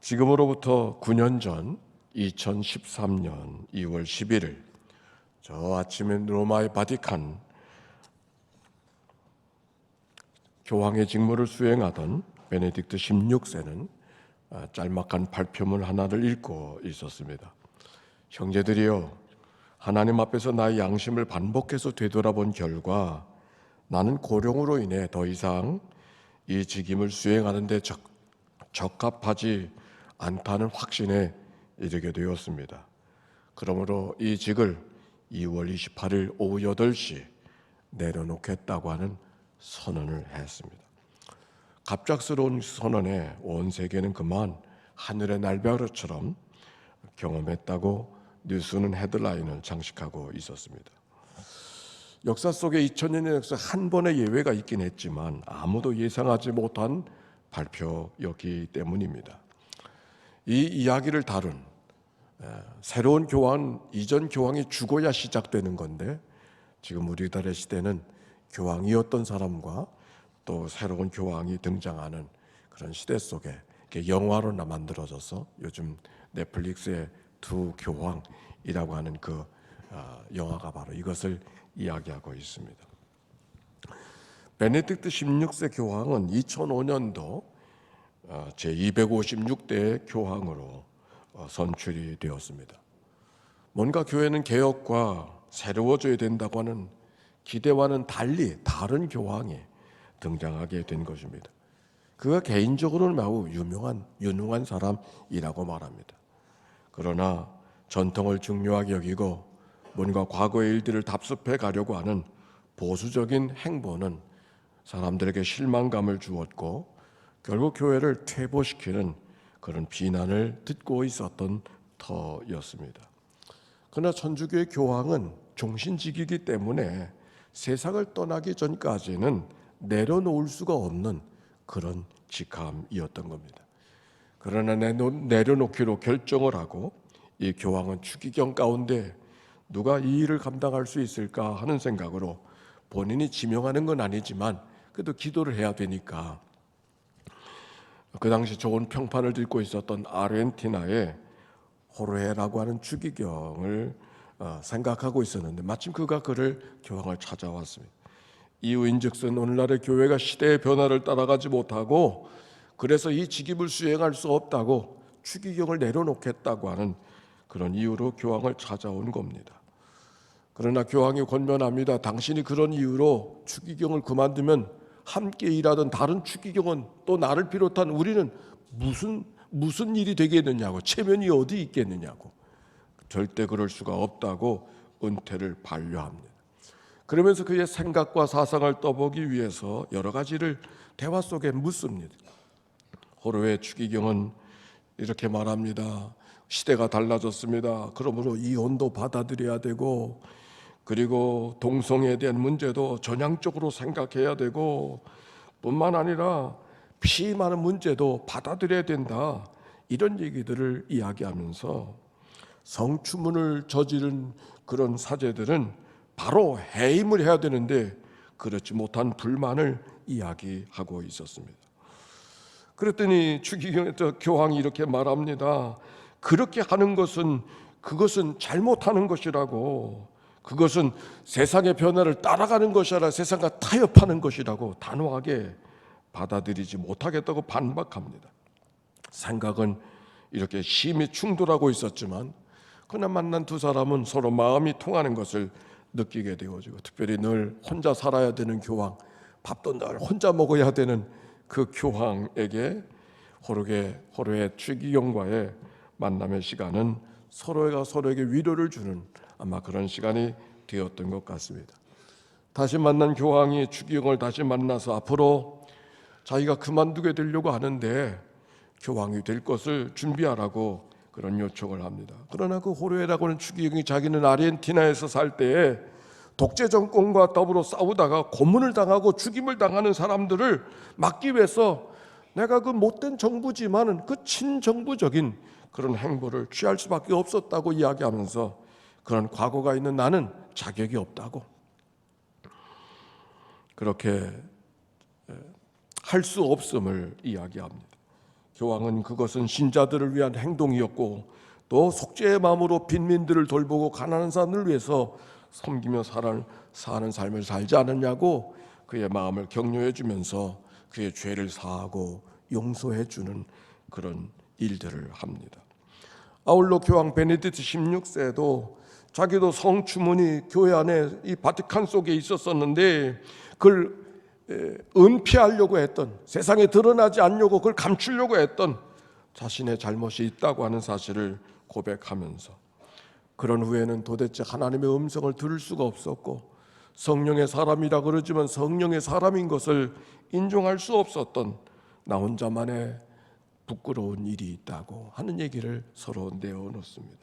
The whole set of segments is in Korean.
지금으로부터 9년 전 2013년 2월 11일 저 아침에 로마의 바티칸 교황의 직무를 수행하던 베네딕트 16세는 짤막한 발표문 하나를 읽고 있었습니다. 형제들이여, 하나님 앞에서 나의 양심을 반복해서 되돌아본 결과 나는 고령으로 인해 더 이상 이 직임을 수행하는 데 적합하지 않다는 확신에 이르게 되었습니다. 그러므로 이 직을 2월 28일 오후 8시 내려놓겠다고 하는 선언을 했습니다. 갑작스러운 선언에 온 세계는 그만 하늘의 날벼락처럼 경험했다고 뉴스는 헤드라인을 장식하고 있었습니다. 역사 속에 2000년의 역사 한 번의 예외가 있긴 했지만 아무도 예상하지 못한 발표였기 때문입니다. 이 이야기를 다룬 새로운 교황, 이전 교황이 죽어야 시작되는 건데 지금 우리들의 시대는 교황이었던 사람과 또 새로운 교황이 등장하는 그런 시대 속에 영화로 만들어져서 요즘 넷플릭스의 두 교황이라고 하는 그 영화가 바로 이것을 이야기하고 있습니다. 베네딕트 16세 교황은 2005년도 제256대 교황으로 선출이 되었습니다. 뭔가 교회는 개혁과 새로워져야 된다고 하는 기대와는 달리 다른 교황이 등장하게 된 것입니다. 그가 개인적으로는 매우 유능한 사람이라고 말합니다. 그러나 전통을 중요하게 여기고 뭔가 과거의 일들을 답습해 가려고 하는 보수적인 행보는 사람들에게 실망감을 주었고 결국 교회를 퇴보시키는 그런 비난을 듣고 있었던 터였습니다. 그러나 천주교의 교황은 종신직이기 때문에 세상을 떠나기 전까지는 내려놓을 수가 없는 그런 직함이었던 겁니다. 그러나 내려놓기로 결정을 하고 이 교황은 추기경 가운데 누가 이 일을 감당할 수 있을까 하는 생각으로 본인이 지명하는 건 아니지만 그래도 기도를 해야 되니까 그 당시 좋은 평판을 듣고 있었던 아르헨티나의 호르헤라고 하는 추기경을 생각하고 있었는데 마침 그가 그를 교황을 찾아왔습니다. 이유인즉슨 오늘날의 교회가 시대의 변화를 따라가지 못하고 그래서 이 직임을 수행할 수 없다고 추기경을 내려놓겠다고 하는 그런 이유로 교황을 찾아온 겁니다. 그러나 교황이 권면합니다. 당신이 그런 이유로 추기경을 그만두면 함께 일하던 다른 추기경은 또 나를 비롯한 우리는 무슨 일이 되겠느냐고, 체면이 어디 있겠느냐고. 절대 그럴 수가 없다고 은퇴를 반려합니다. 그러면서 그의 생각과 사상을 떠보기 위해서 여러 가지를 대화 속에 묻습니다. 호로의 추기경은 이렇게 말합니다. 시대가 달라졌습니다. 그러므로 이혼도 받아들여야 되고 그리고 동성애에 대한 문제도 전향적으로 생각해야 되고 뿐만 아니라 피 많은 문제도 받아들여야 된다. 이런 얘기들을 이야기하면서 성추문을 저지른 그런 사제들은 바로 해임을 해야 되는데 그렇지 못한 불만을 이야기하고 있었습니다. 그랬더니 추기경의 교황이 이렇게 말합니다. 그렇게 하는 그것은 잘못하는 것이라고, 그것은 세상의 변화를 따라가는 것이 아니라 세상과 타협하는 것이라고 단호하게 받아들이지 못하겠다고 반박합니다. 생각은 이렇게 심히 충돌하고 있었지만 그러나 만난 두 사람은 서로 마음이 통하는 것을 느끼게 되어지고 특별히 늘 혼자 살아야 되는 교황, 밥도 늘 혼자 먹어야 되는 그 교황에게 호로의 추기경과의 만남의 시간은 서로가 서로에게 위로를 주는 아마 그런 시간이 되었던 것 같습니다. 다시 만난 교황이 추기경을 다시 만나서 앞으로 자기가 그만두게 되려고 하는데 교황이 될 것을 준비하라고 그런 요청을 합니다. 그러나 그 호르헤라고 하는 추기경이 자기는 아르헨티나에서 살 때에 독재 정권과 더불어 싸우다가 고문을 당하고 죽임을 당하는 사람들을 막기 위해서 내가 그 못된 정부지만은 그 친정부적인 그런 행보를 취할 수밖에 없었다고 이야기하면서 그런 과거가 있는 나는 자격이 없다고 그렇게 할 수 없음을 이야기합니다. 교황은 그것은 신자들을 위한 행동이었고 또 속죄의 마음으로 빈민들을 돌보고 가난한 사람을 위해서 섬기며 사는 삶을 살지 않았냐고 그의 마음을 격려해 주면서 그의 죄를 사하고 용서해 주는 그런 일들을 합니다. 아울러 교황 베네딕트 16세도 자기도 성추문이 교회 안에 이 바티칸 속에 있었었는데 그걸 은폐하려고 했던, 세상에 드러나지 않으려고 그걸 감추려고 했던 자신의 잘못이 있다고 하는 사실을 고백하면서 그런 후에는 도대체 하나님의 음성을 들을 수가 없었고 성령의 사람이라 그러지만 성령의 사람인 것을 인정할 수 없었던 나 혼자만의 부끄러운 일이 있다고 하는 얘기를 서로 내어놓습니다.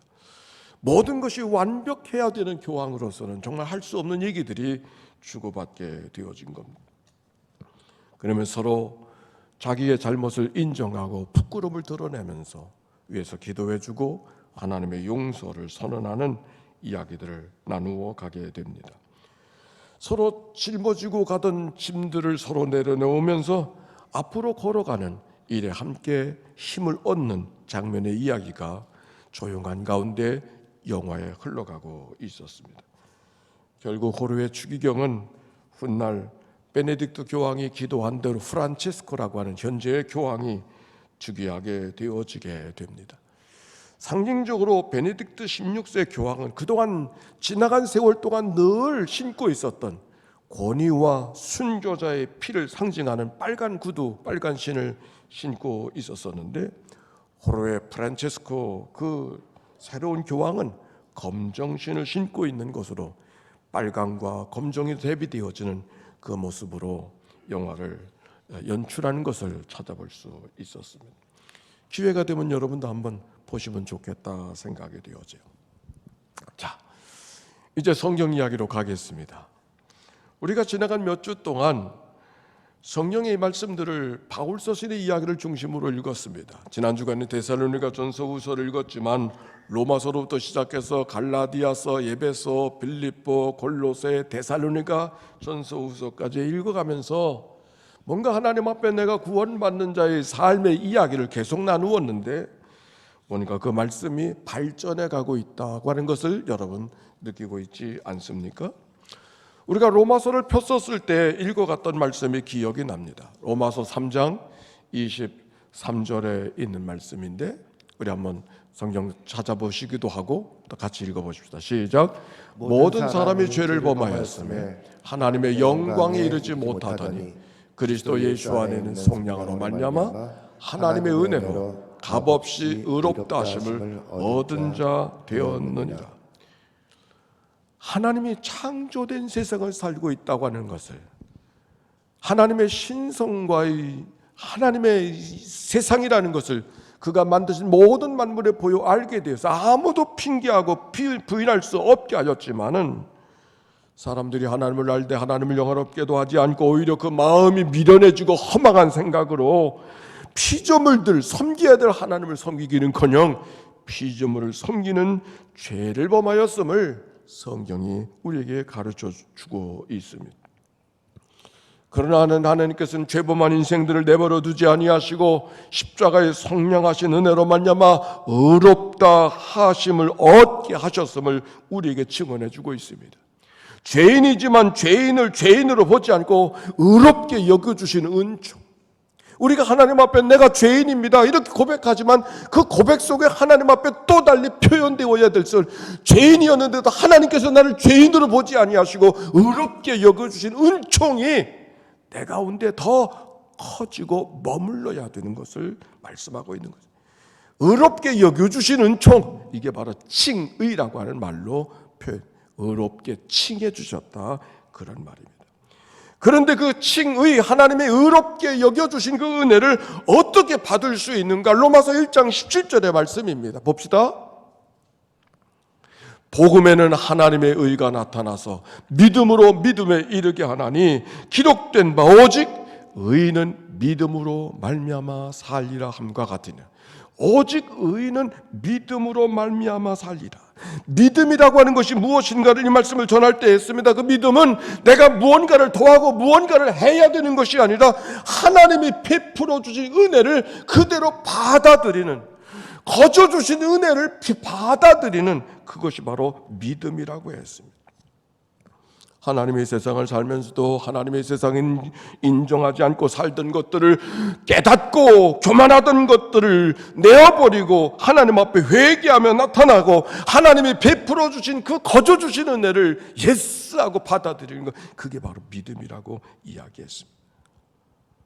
모든 것이 완벽해야 되는 교황으로서는 정말 할 수 없는 얘기들이 주고받게 되어진 겁니다. 그러면 서로 자기의 잘못을 인정하고 부끄러움을 드러내면서 위에서 기도해주고 하나님의 용서를 선언하는 이야기들을 나누어 가게 됩니다. 서로 짊어지고 가던 짐들을 서로 내려놓으면서 앞으로 걸어가는 일에 함께 힘을 얻는 장면의 이야기가 조용한 가운데 영화에 흘러가고 있었습니다. 결국 호르의 추기경은 훗날 베네딕트 교황이 기도한 대로 프란체스코라고 하는 현재의 교황이 즉위하게 되어지게 됩니다. 상징적으로 베네딕트 16세 교황은 그동안 지나간 세월 동안 늘 신고 있었던 권위와 순교자의 피를 상징하는 빨간 구두, 빨간 신을 신고 있었었는데 호르의 프란체스코 그 새로운 교황은 검정신을 신고 있는 것으로 빨강과 검정이 대비되어지는 그 모습으로 영화를 연출하는 것을 찾아볼 수 있었습니다. 기회가 되면 여러분도 한번 보시면 좋겠다 생각이 되어져요. 자, 이제 성경 이야기로 가겠습니다. 우리가 지나간 몇 주 동안 성령의 말씀들을 바울 서신의 이야기를 중심으로 읽었습니다. 지난 주간에 데살로니가 전서후서를 읽었지만 로마서로부터 시작해서 갈라디아서, 에베소, 빌립보, 골로새, 데살로니가 전서후서까지 읽어가면서 뭔가 하나님 앞에 내가 구원받는 자의 삶의 이야기를 계속 나누었는데 보니까 그 말씀이 발전해 가고 있다고 하는 것을 여러분 느끼고 있지 않습니까? 우리가 로마서를 폈었을 때 읽어갔던 말씀이 기억이 납니다. 로마서 3장 23절에 있는 말씀인데 우리 한번 성경 찾아보시기도 하고 또 같이 읽어보십시다. 시작. 모든 사람이 죄를 범하였음에 하나님의 영광에 이르지 못하더니 그리스도 예수 안에는 속량으로 말미암아 하나님의 은혜로 값없이 의롭다 하심을 얻은 자 되었느니라. 하나님이 창조된 세상을 살고 있다고 하는 것을, 하나님의 신성과의 하나님의 세상이라는 것을 그가 만드신 모든 만물에 보여 알게 되어서 아무도 핑계하고 부인할 수 없게 하였지만은 사람들이 하나님을 알 때 하나님을 영화롭게도 하지 않고 오히려 그 마음이 미련해지고 허망한 생각으로 피조물들, 섬겨야 될 하나님을 섬기기는커녕 피조물을 섬기는 죄를 범하였음을 성경이 우리에게 가르쳐 주고 있습니다. 그러나 하나님께서는 죄범한 인생들을 내버려 두지 아니하시고 십자가의 성량하신 은혜로 말미암아 의롭다 하심을 얻게 하셨음을 우리에게 증언해 주고 있습니다. 죄인이지만 죄인을 죄인으로 보지 않고 의롭게 여겨주시는 은총, 우리가 하나님 앞에 내가 죄인입니다 이렇게 고백하지만 그 고백 속에 하나님 앞에 또 달리 표현되어야 될 것은 죄인이었는데도 하나님께서 나를 죄인으로 보지 아니하시고 의롭게 여겨주신 은총이 내 가운데 더 커지고 머물러야 되는 것을 말씀하고 있는 거죠. 의롭게 여겨주신 은총, 이게 바로 칭의라고 하는 말로 표현, 의롭게 칭해 주셨다 그런 말입니다. 그런데 그 칭의, 하나님의 의롭게 여겨주신 그 은혜를 어떻게 받을 수 있는가? 로마서 1장 17절의 말씀입니다. 봅시다. 복음에는 하나님의 의가 나타나서 믿음으로 믿음에 이르게 하나니 기록된 바 오직 의인은 믿음으로 말미암아 살리라 함과 같으니 오직 의인은 믿음으로 말미암아 살리라. 믿음이라고 하는 것이 무엇인가를 이 말씀을 전할 때 했습니다. 그 믿음은 내가 무언가를 더하고 무언가를 해야 되는 것이 아니라 하나님이 베풀어 주신 은혜를 그대로 받아들이는, 거저 주신 은혜를 받아들이는 그것이 바로 믿음이라고 했습니다. 하나님의 세상을 살면서도 하나님의 세상은 인정하지 않고 살던 것들을 깨닫고 교만하던 것들을 내어버리고 하나님 앞에 회개하며 나타나고 하나님이 베풀어 주신 그 거저 주신 은혜를 예스하고 받아들이는 것, 그게 바로 믿음이라고 이야기했습니다.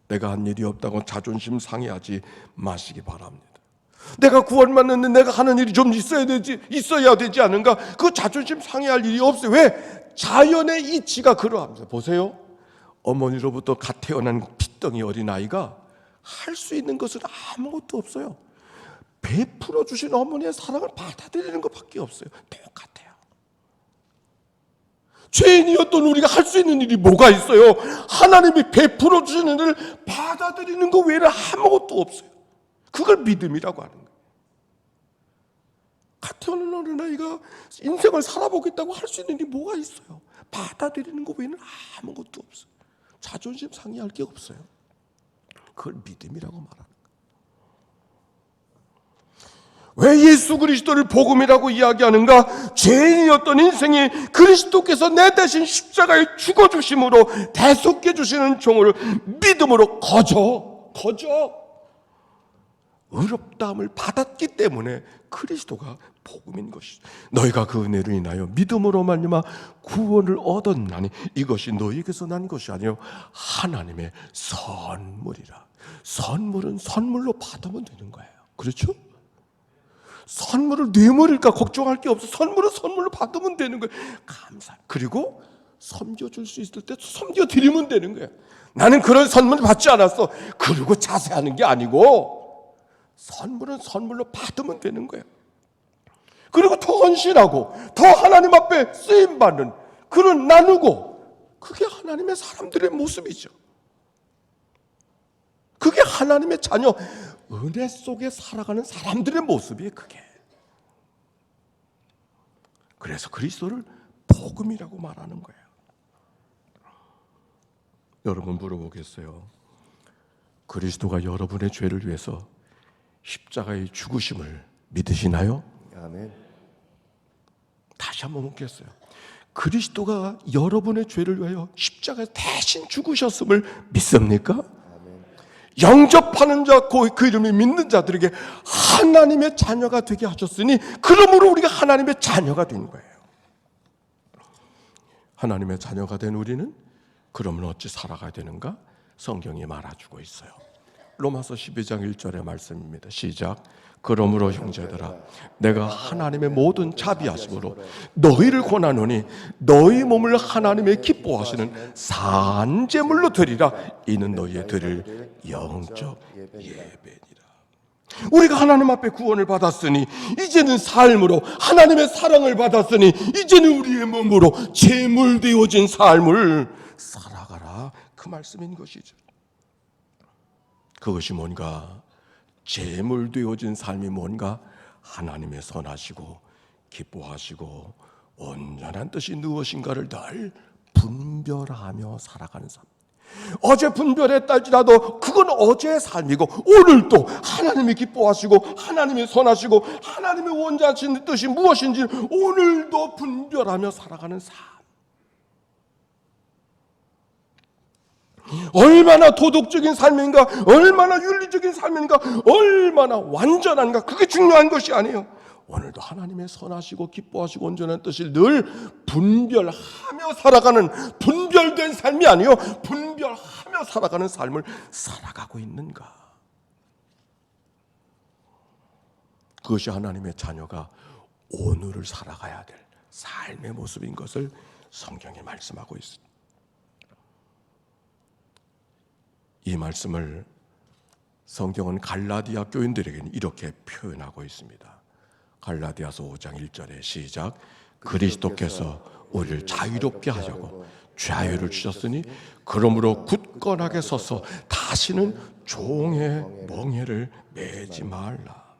내가 한 일이 없다고 자존심 상해하지 마시기 바랍니다. 내가 구원받는데 내가 하는 일이 좀 있어야 되지 않은가? 그 자존심 상해할 일이 없어요. 왜? 자연의 이치가 그러합니다. 보세요. 어머니로부터 갓 태어난 핏덩이 어린아이가 할 수 있는 것은 아무것도 없어요. 베풀어 주신 어머니의 사랑을 받아들이는 것밖에 없어요. 똑같아요. 죄인이었던 우리가 할 수 있는 일이 뭐가 있어요? 하나님이 베풀어 주시는 일을 받아들이는 것 외에는 아무것도 없어요. 그걸 믿음이라고 하는 거예요. 갓 태어난 어린아이가 인생을 살아보겠다고 할 수 있는 일이 뭐가 있어요? 받아들이는 것 외에는 아무것도 없어요. 자존심 상해할 게 없어요. 그걸 믿음이라고 말하는 거예요. 왜 예수 그리스도를 복음이라고 이야기하는가? 죄인이었던 인생이 그리스도께서 내 대신 십자가에 죽어주심으로 대속해 주시는 종을 믿음으로 거저 의롭다함을 받았기 때문에 그리스도가 복음인 것이죠. 너희가 그 은혜로 인하여 믿음으로 말미암아 구원을 얻었나니 이것이 너희에게서 난 것이 아니요 하나님의 선물이라. 선물은 선물로 받으면 되는 거예요. 그렇죠? 선물을 뇌물일까 걱정할 게 없어. 선물은 선물로 받으면 되는 거예요. 감사. 그리고 섬겨줄 수 있을 때 섬겨드리면 되는 거예요. 나는 그런 선물을 받지 않았어. 그리고 자세하는 게 아니고 선물은 선물로 받으면 되는 거예요. 그리고 더 헌신하고 더 하나님 앞에 쓰임받는 그런 나누고, 그게 하나님의 사람들의 모습이죠. 그게 하나님의 자녀, 은혜 속에 살아가는 사람들의 모습이에요. 그게. 그래서 그리스도를 복음이라고 말하는 거예요. 여러분 물어보겠어요. 그리스도가 여러분의 죄를 위해서 십자가의 죽으심을 믿으시나요? 아멘. 다시 한번 묻겠어요. 그리스도가 여러분의 죄를 위하여 십자가에 대신 죽으셨음을 믿습니까? 아멘. 영접하는 자, 그 이름이 믿는 자들에게 하나님의 자녀가 되게 하셨으니 그러므로 우리가 하나님의 자녀가 된 거예요. 하나님의 자녀가 된 우리는 그러면 어찌 살아가야 되는가? 성경이 말해주고 있어요. 로마서 12장 1절의 말씀입니다. 시작. 그러므로 형제들아 내가 하나님의 모든 자비하심으로 너희를 권하노니 너희 몸을 하나님의 기뻐하시는 산제물로 드리라. 이는 너희의 드릴 영적 예배니라. 우리가 하나님 앞에 구원을 받았으니 이제는 삶으로 하나님의 사랑을 받았으니 이제는 우리의 몸으로 제물되어진 삶을 살아가라. 그 말씀인 것이죠. 그것이 뭔가? 제물되어진 삶이 뭔가? 하나님의 선하시고 기뻐하시고 온전한 뜻이 무엇인가를 늘 분별하며 살아가는 삶. 어제 분별했다 할지라도 그건 어제의 삶이고 오늘도 하나님이 기뻐하시고 하나님이 선하시고 하나님의 원하시는 뜻이 무엇인지 오늘도 분별하며 살아가는 삶. 얼마나 도덕적인 삶인가, 얼마나 윤리적인 삶인가, 얼마나 완전한가, 그게 중요한 것이 아니에요. 오늘도 하나님의 선하시고 기뻐하시고 온전한 뜻을 늘 분별하며 살아가는, 분별된 삶이 아니요 분별하며 살아가는 삶을 살아가고 있는가. 그것이 하나님의 자녀가 오늘을 살아가야 될 삶의 모습인 것을 성경이 말씀하고 있습니다. 이 말씀을 성경은 갈라디아 교인들에게는 이렇게 표현하고 있습니다. 갈라디아서 5장 1절에 시작. 그리스도께서 우리를 자유롭게 하려고 자유를 주셨으니 그러므로 굳건하게 서서 다시는 종의 멍에를 매지 말라.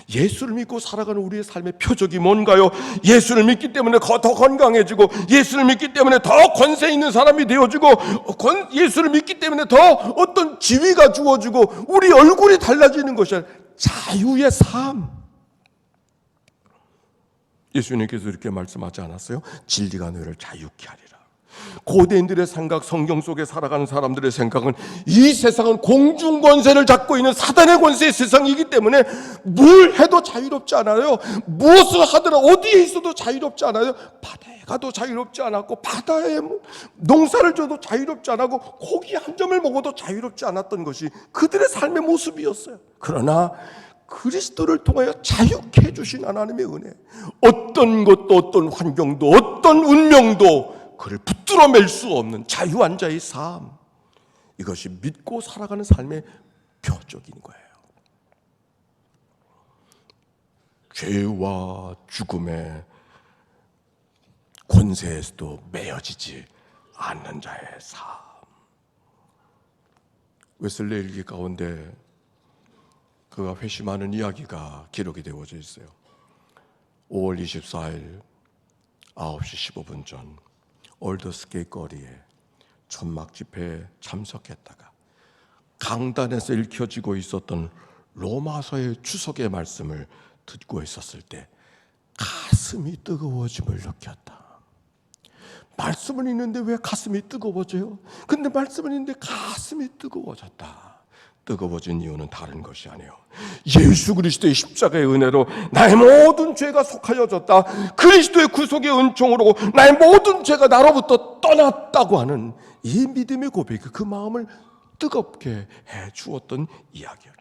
예수를 믿고 살아가는 우리의 삶의 표적이 뭔가요? 예수를 믿기 때문에 더 건강해지고, 예수를 믿기 때문에 더 권세 있는 사람이 되어지고, 예수를 믿기 때문에 더 어떤 지위가 주어지고, 우리 얼굴이 달라지는 것이 자유의 삶. 예수님께서 이렇게 말씀하지 않았어요? 진리가 너희를 자유케 하리라. 고대인들의 생각, 성경 속에 살아가는 사람들의 생각은 이 세상은 공중 권세를 잡고 있는 사단의 권세의 세상이기 때문에 뭘 해도 자유롭지 않아요. 무엇을 하더라 어디에 있어도 자유롭지 않아요. 바다에 가도 자유롭지 않았고, 바다에 농사를 져도 자유롭지 않았고, 고기 한 점을 먹어도 자유롭지 않았던 것이 그들의 삶의 모습이었어요. 그러나 그리스도를 통하여 자유케 해주신 하나님의 은혜, 어떤 것도 어떤 환경도 어떤 운명도 그를 붙들어 맬 수 없는 자유한 자의 삶, 이것이 믿고 살아가는 삶의 표적인 거예요. 죄와 죽음의 권세에서도 매여지지 않는 자의 삶. 웨슬리 일기 가운데 그가 회심하는 이야기가 기록이 되어져 있어요. 5월 24일 9시 15분 전 올드스게이트 거리에 천막 집회에 참석했다가 강단에서 읽혀지고 있었던 로마서의 주석의 말씀을 듣고 있었을 때 가슴이 뜨거워짐을 느꼈다. 말씀은 있는데 왜 가슴이 뜨거워져요? 근데 말씀은 있는데 가슴이 뜨거워졌다. 뜨거워진 이유는 다른 것이 아니에요. 예수 그리스도의 십자가의 은혜로 나의 모든 죄가 속하여졌다. 그리스도의 구속의 은총으로 나의 모든 죄가 나로부터 떠났다고 하는 이 믿음의 고백이 그 마음을 뜨겁게 해주었던 이야기예요.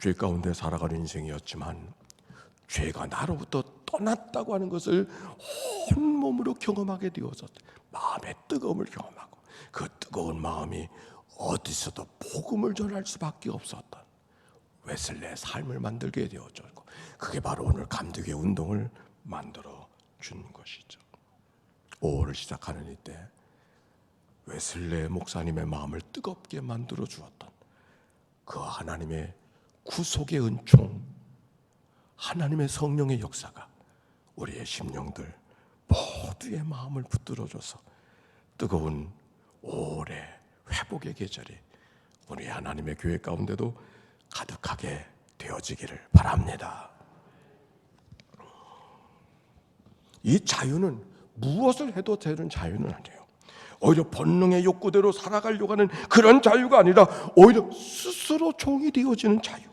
죄 가운데 살아가는 인생이었지만 죄가 나로부터 떠났다고 하는 것을 온몸으로 경험하게 되어서 마음의 뜨거움을 경험하고, 그 뜨거운 마음이 어디서도 복음을 전할 수밖에 없었던 웨슬리의 삶을 만들게 되어졌고, 그게 바로 오늘 감독의 운동을 만들어 준 것이죠. 5월을 시작하는 이때 웨슬리 목사님의 마음을 뜨겁게 만들어 주었던 그 하나님의 구속의 은총, 하나님의 성령의 역사가 우리의 심령들 모두의 마음을 붙들어줘서 뜨거운 5월의 회복의 계절이 우리 하나님의 교회 가운데도 가득하게 되어지기를 바랍니다. 이 자유는 무엇을 해도 되는 자유는 아니에요. 오히려 본능의 욕구대로 살아가려고 하는 그런 자유가 아니라 오히려 스스로 종이 되어지는 자유.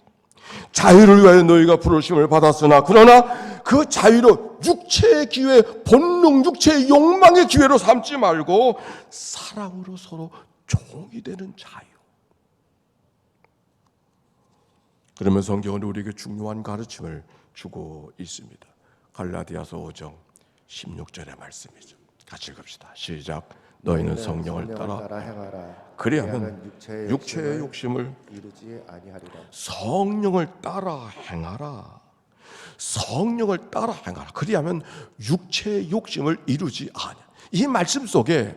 자유를 위하여 너희가 부르심을 받았으나 그러나 그 자유로 육체의 기회, 본능, 육체의 욕망의 기회로 삼지 말고 사랑으로 서로 종이 되는 자유. 그러면 성경은 우리에게 중요한 가르침을 주고 있습니다. 갈라디아서 5장 16절의 말씀이죠. 같이 읽읍시다. 시작. 너희는 성령을 따라 행하라. 그리하면 육체의 욕심을 이루지 아니하리라. 성령을 따라 행하라. 성령을 따라 행하라. 그리하면 육체의 욕심을 이루지 아니하리라. 이 말씀 속에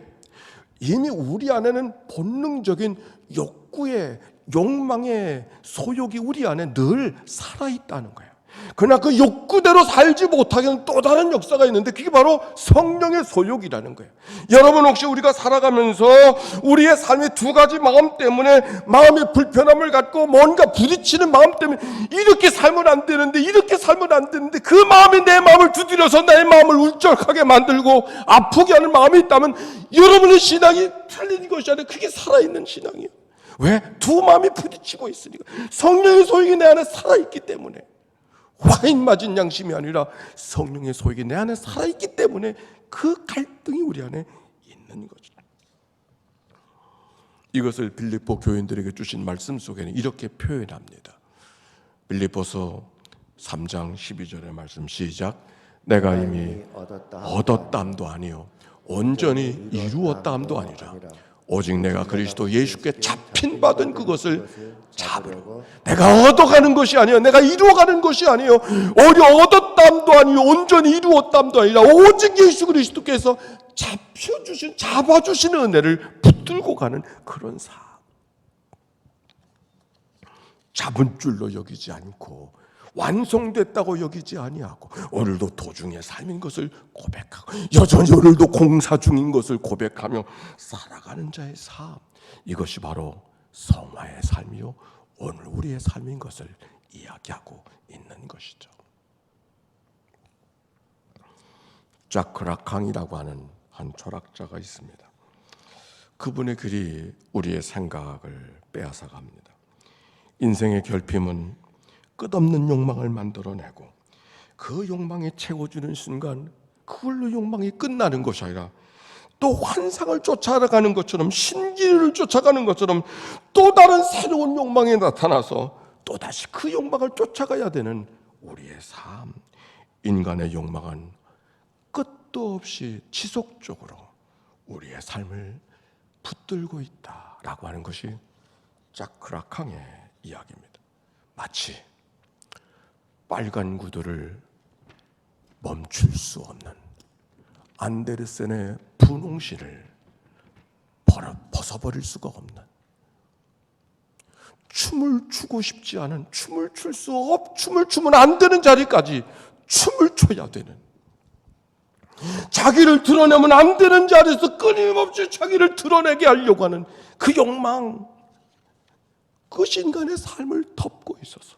이미 우리 안에는 본능적인 욕구의, 욕망의 소욕이 우리 안에 늘 살아있다는 거예요. 그러나 그 욕구대로 살지 못하게 하는 또 다른 역사가 있는데 그게 바로 성령의 소욕이라는 거예요. 여러분, 혹시 우리가 살아가면서 우리의 삶의 두 가지 마음 때문에 마음의 불편함을 갖고 뭔가 부딪히는 마음 때문에 이렇게 살면 안 되는데 이렇게 살면 안 되는데 그 마음이 내 마음을 두드려서 나의 마음을 울적하게 만들고 아프게 하는 마음이 있다면 여러분의 신앙이 틀린 것이 아니라 그게 살아있는 신앙이에요. 왜? 두 마음이 부딪히고 있으니까. 성령의 소욕이 내 안에 살아있기 때문에. 와인 맞은 양심이 아니라 성령의 소욕이 내 안에 살아있기 때문에 그 갈등이 우리 안에 있는 거죠. 이것을 빌립보 교인들에게 주신 말씀 속에는 이렇게 표현합니다. 빌립보서 3장 12절의 말씀 시작. 내가 이미 얻었담도 아니요 온전히 이루었담도 아니라 오직 내가 그리스도 예수께 잡힌 받은 그것을 잡으려고. 내가 얻어가는 것이 아니요 내가 이루어가는 것이 아니요 오히려 얻었담도 아니요 온전히 이루었담도 아니라 오직 예수 그리스도께서 잡아주시는 은혜를 붙들고 가는 그런 삶. 잡은 줄로 여기지 않고 완성됐다고 여기지 아니하고 오늘도 도중의 삶인 것을 고백하고 여전히 오늘도 공사 중인 것을 고백하며 살아가는 자의 삶, 이것이 바로 성화의 삶이요 오늘 우리의 삶인 것을 이야기하고 있는 것이죠. 자크 라캉이라고 하는 한 철학자가 있습니다. 그분의 글이 우리의 생각을 빼앗아갑니다. 인생의 결핍은 끝없는 욕망을 만들어내고 그 욕망이 채워주는 순간 그걸로 욕망이 끝나는 것이 아니라 또 환상을 쫓아가는 것처럼, 신기를 쫓아가는 것처럼 또 다른 새로운 욕망이 나타나서 또다시 그 욕망을 쫓아가야 되는 우리의 삶. 인간의 욕망은 끝도 없이 지속적으로 우리의 삶을 붙들고 있다라고 하는 것이 자크 라캉의 이야기입니다. 마치 빨간 구두를 멈출 수 없는 안데르센의 분홍실을 벗어버릴 수가 없는, 춤을 추고 싶지 않은, 춤을 추면 안 되는 자리까지 춤을 춰야 되는, 자기를 드러내면 안 되는 자리에서 끊임없이 자기를 드러내게 하려고 하는 그 욕망, 그것이 인간의 삶을 덮고 있어서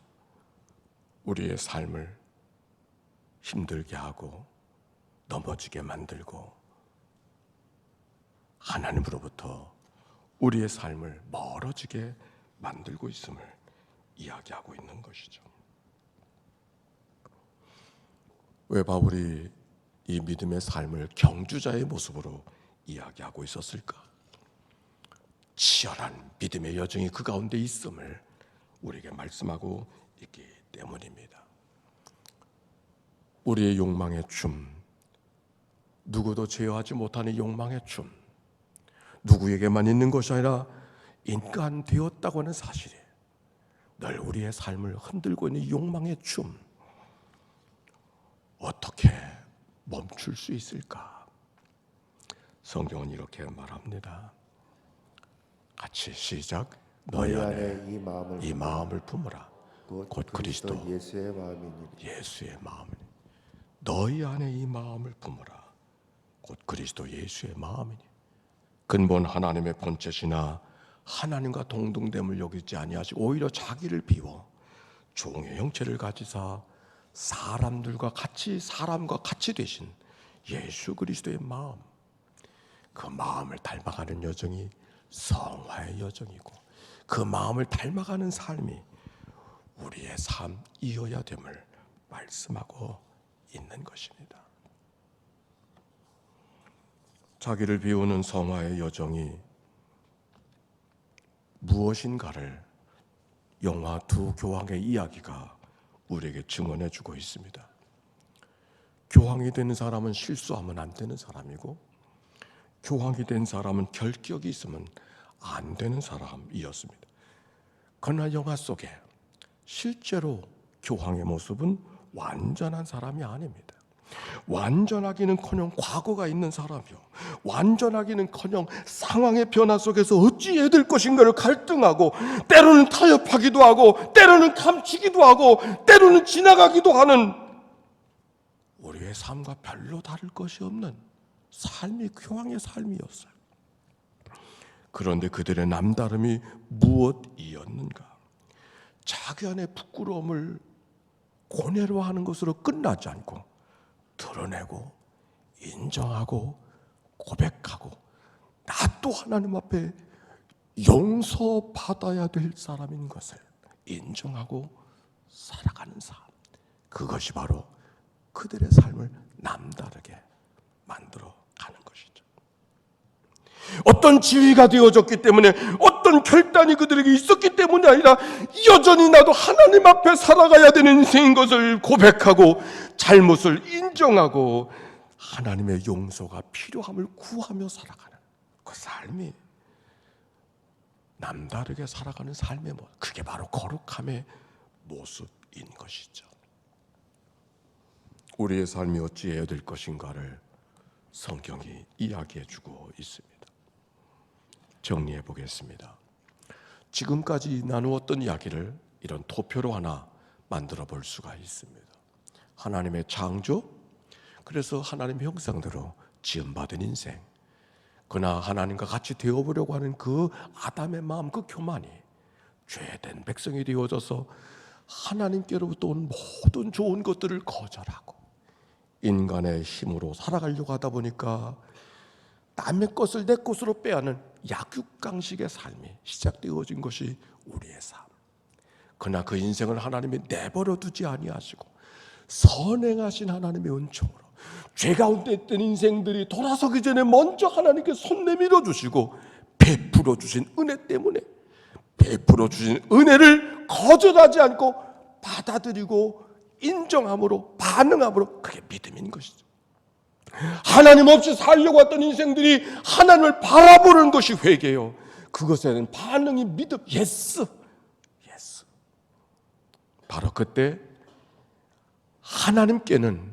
우리의 삶을 힘들게 하고 넘어지게 만들고 하나님으로부터 우리의 삶을 멀어지게 만들고 있음을 이야기하고 있는 것이죠. 왜 바울이 이 믿음의 삶을 경주자의 모습으로 이야기하고 있었을까? 치열한 믿음의 여정이 그 가운데 있음을 우리에게 말씀하고 있기 때문입니다. 우리의 욕망의 춤, 누구도 제어하지 못하는 욕망의 춤, 누구에게만 있는 것이 아니라 인간 되었다고 하는 사실이 늘 우리의 삶을 흔들고 있는 욕망의 춤, 어떻게 멈출 수 있을까? 성경은 이렇게 말합니다. 같이 시작. 너희 안에 이 마음을 품으라. 곧 그리스도 예수의 마음이니. 너희 안에 이 마음을 품으라. 곧 그리스도 예수의 마음이니. 근본 하나님의 본체시나 하나님과 동등됨을 여기지 아니하시고 오히려 자기를 비워 종의 형체를 가지사 사람과 같이 되신 예수 그리스도의 마음, 그 마음을 닮아가는 여정이 성화의 여정이고 그 마음을 닮아가는 삶이 우리의 삶이어야 됨을 말씀하고 있는 것입니다. 자기를 비우는 성화의 여정이 무엇인가를 영화 두 교황의 이야기가 우리에게 증언해 주고 있습니다. 교황이 되는 사람은 실수하면 안 되는 사람이고 교황이 된 사람은 결격이 있으면 안 되는 사람이었습니다. 그러나 영화 속에 실제로 교황의 모습은 완전한 사람이 아닙니다. 완전하기는커녕 과거가 있는 사람이요, 완전하기는커녕 상황의 변화 속에서 어찌 해야 될 것인가를 갈등하고 때로는 타협하기도 하고 때로는 감추기도 하고 때로는 지나가기도 하는 우리의 삶과 별로 다를 것이 없는 삶이 교황의 삶이었어요. 그런데 그들의 남다름이 무엇이었는가? 자기 안의 부끄러움을 고뇌로 하는 것으로 끝나지 않고 드러내고 인정하고 고백하고 나 또 하나님 앞에 용서받아야 될 사람인 것을 인정하고 살아가는 삶, 그것이 바로 그들의 삶을 남다르게 만들어가는 것이죠. 어떤 지위가 되어졌기 때문에, 어떤 결단이 그들에게 있었기 때문이 아니라 여전히 나도 하나님 앞에 살아가야 되는 인생인 것을 고백하고 잘못을 인정하고 하나님의 용서가 필요함을 구하며 살아가는 그 삶이 남다르게 살아가는 삶의 모습, 그게 바로 거룩함의 모습인 것이죠. 우리의 삶이 어찌해야 될 것인가를 성경이 이야기해 주고 있습니다. 정리해 보겠습니다. 지금까지 나누었던 이야기를 이런 도표로 하나 만들어 볼 수가 있습니다. 하나님의 창조, 그래서 하나님의 형상대로 지음받은 인생, 그러나 하나님과 같이 되어보려고 하는 그 아담의 마음, 그 교만이 죄된 백성이 되어져서 하나님께로부터 온 모든 좋은 것들을 거절하고 인간의 힘으로 살아가려고 하다 보니까 남의 것을 내 것으로 빼앗는 약육강식의 삶이 시작되어진 것이 우리의 삶. 그러나 그 인생을 하나님이 내버려 두지 아니하시고 선행하신 하나님의 은총으로 죄 가운데 있던 인생들이 돌아서기 전에 먼저 하나님께 손 내밀어 주시고 베풀어 주신 은혜 때문에 베풀어 주신 은혜를 거절하지 않고 받아들이고 인정함으로 반응함으로 그게 믿음인 것이죠. 하나님 없이 살려고 했던 인생들이 하나님을 바라보는 것이 회개요. 그것에 대한 반응이 믿음. 예스. 바로 그때 하나님께는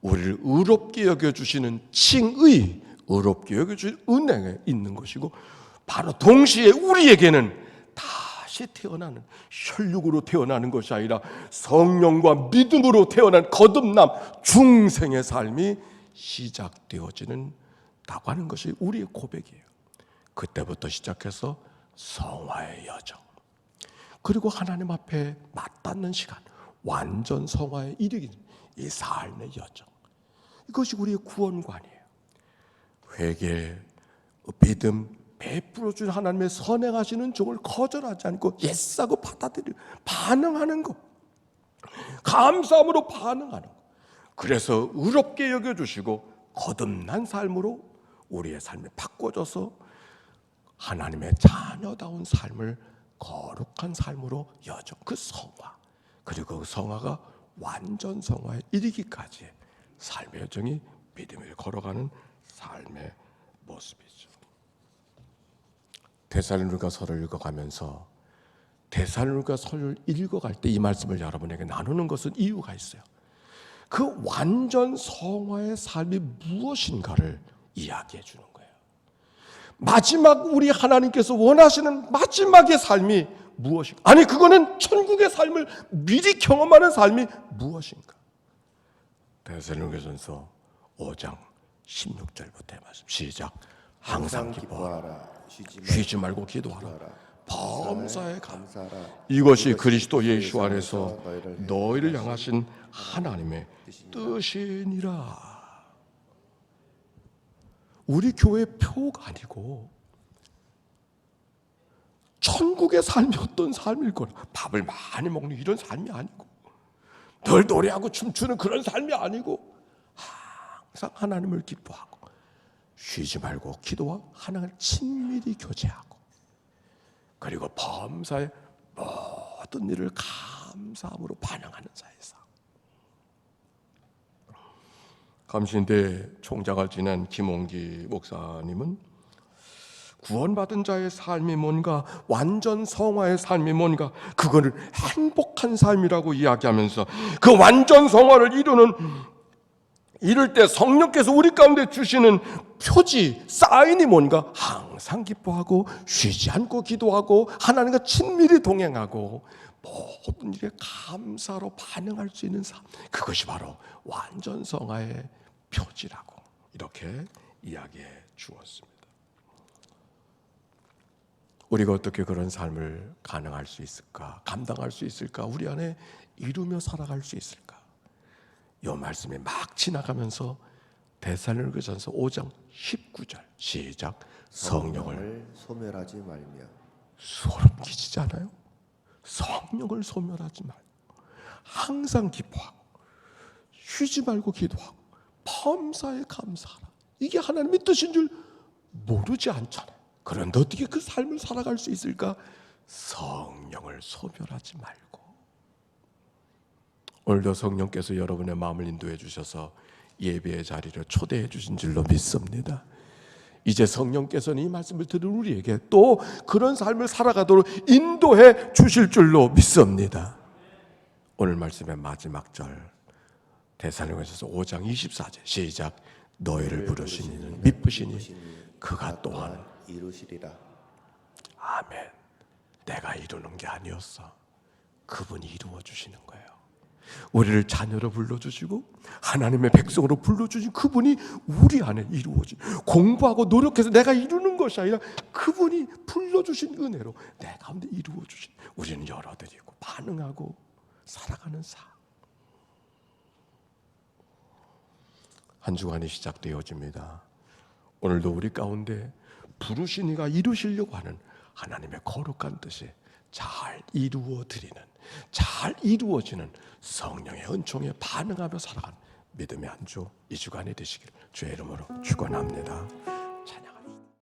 우리를 의롭게 여겨주시는 칭의, 의롭게 여겨주시는 은혜가 있는 것이고, 바로 동시에 우리에게는 다시 태어나는, 혈육으로 태어나는 것이 아니라 성령과 믿음으로 태어난 거듭남, 중생의 삶이 시작되어지는 다고 하는 것이 우리의 고백이에요. 그때부터 시작해서 성화의 여정, 그리고 하나님 앞에 맞닿는 시간, 완전 성화에 이르기는 이 삶의 여정, 이것이 우리의 구원관이에요. 회개, 믿음, 베풀어준 하나님의 선행하시는 종을 거절하지 않고 예스하고 받아들이고 반응하는 것, 감사함으로 반응하는 것, 그래서 의롭게 여겨주시고 거듭난 삶으로 우리의 삶이 바꿔져서 하나님의 자녀다운 삶을 거룩한 삶으로 여정, 그 성화, 그리고 그 성화가 완전 성화에 이르기까지의 삶의 여정이 믿음을 걸어가는 삶의 모습이죠. 데살로니가서를 읽어가면서 데살로니가서를 읽어갈 때 이 말씀을 여러분에게 나누는 것은 이유가 있어요. 그 완전 성화의 삶이 무엇인가를 이야기해 주는 거예요. 마지막 우리 하나님께서 원하시는 마지막의 삶이 무엇인가? 아니, 그거는 천국의 삶을 미리 경험하는 삶이 무엇인가? 데살로니가전서 5장 16절부터의 말씀 시작. 항상 기뻐하라, 쉬지 말고 기도하라, 범사에 감사하라. 이것이 그리스도 예수 안에서 너희를 향하신 하나님의 뜻이니라. 우리 교회 표가 아니고 천국의 삶이 어떤 삶일 거라. 밥을 많이 먹는 이런 삶이 아니고 늘 노래하고 춤추는 그런 삶이 아니고 항상 하나님을 기뻐하고 쉬지 말고 기도와 하나님을 친밀히 교제하고, 그리고 범사의 모든 일을 감사함으로 반응하는 자의 삶. 감신대 총장을 지낸 김홍기 목사님은 구원받은 자의 삶이 뭔가, 완전 성화의 삶이 뭔가, 그거를 행복한 삶이라고 이야기하면서 그 완전 성화를 이룰 때 성령께서 우리 가운데 주시는 표지, 사인이 뭔가, 항상 기뻐하고 쉬지 않고 기도하고 하나님과 친밀히 동행하고 모든 일에 감사로 반응할 수 있는 삶, 그것이 바로 완전 성화의 표지라고 이렇게 이야기해 주었습니다. 우리가 어떻게 그런 삶을 가능할 수 있을까? 감당할 수 있을까? 우리 안에 이루며 살아갈 수 있을까? 이 말씀이 막 지나가면서 데살로니가전서 5장 19절 시작. 성령을 소멸하지 말며. 소름 끼치지 않아요? 성령을 소멸하지 말고 항상 기뻐하고 쉬지 말고 기도하고 범사에 감사하라. 이게 하나님의 뜻인 줄 모르지 않잖아요. 그런데 어떻게 그 삶을 살아갈 수 있을까? 성령을 소멸하지 말고. 오늘도 성령께서 여러분의 마음을 인도해 주셔서 예배의 자리를 초대해 주신 줄로 믿습니다. 이제 성령께서는 이 말씀을 들은 우리에게 또 그런 삶을 살아가도록 인도해 주실 줄로 믿습니다. 오늘 말씀의 마지막 절 데살로니가전서 5장 24절 시작. 너희를 부르신 이는 미쁘시니 그가 또한 이루시리라. 아멘. 내가 이루는 게 아니었어. 그분이 이루어 주시는 거예요. 우리를 자녀로 불러주시고 하나님의 백성으로 불러주신 그분이 우리 안에 이루어진, 공부하고 노력해서 내가 이루는 것이 아니라 그분이 불러주신 은혜로 내 가운데 이루어주신, 우리는 열어드리고 반응하고 살아가는 삶. 한 주간이 시작되어집니다. 오늘도 우리 가운데 부르신 이가 이루시려고 하는 하나님의 거룩한 뜻이 잘 이루어드리는, 잘 이루어지는 성령의 은총에 반응하며 살아가는 믿음의 한 주, 이 주간이 되시길 주의 이름으로 축원합니다.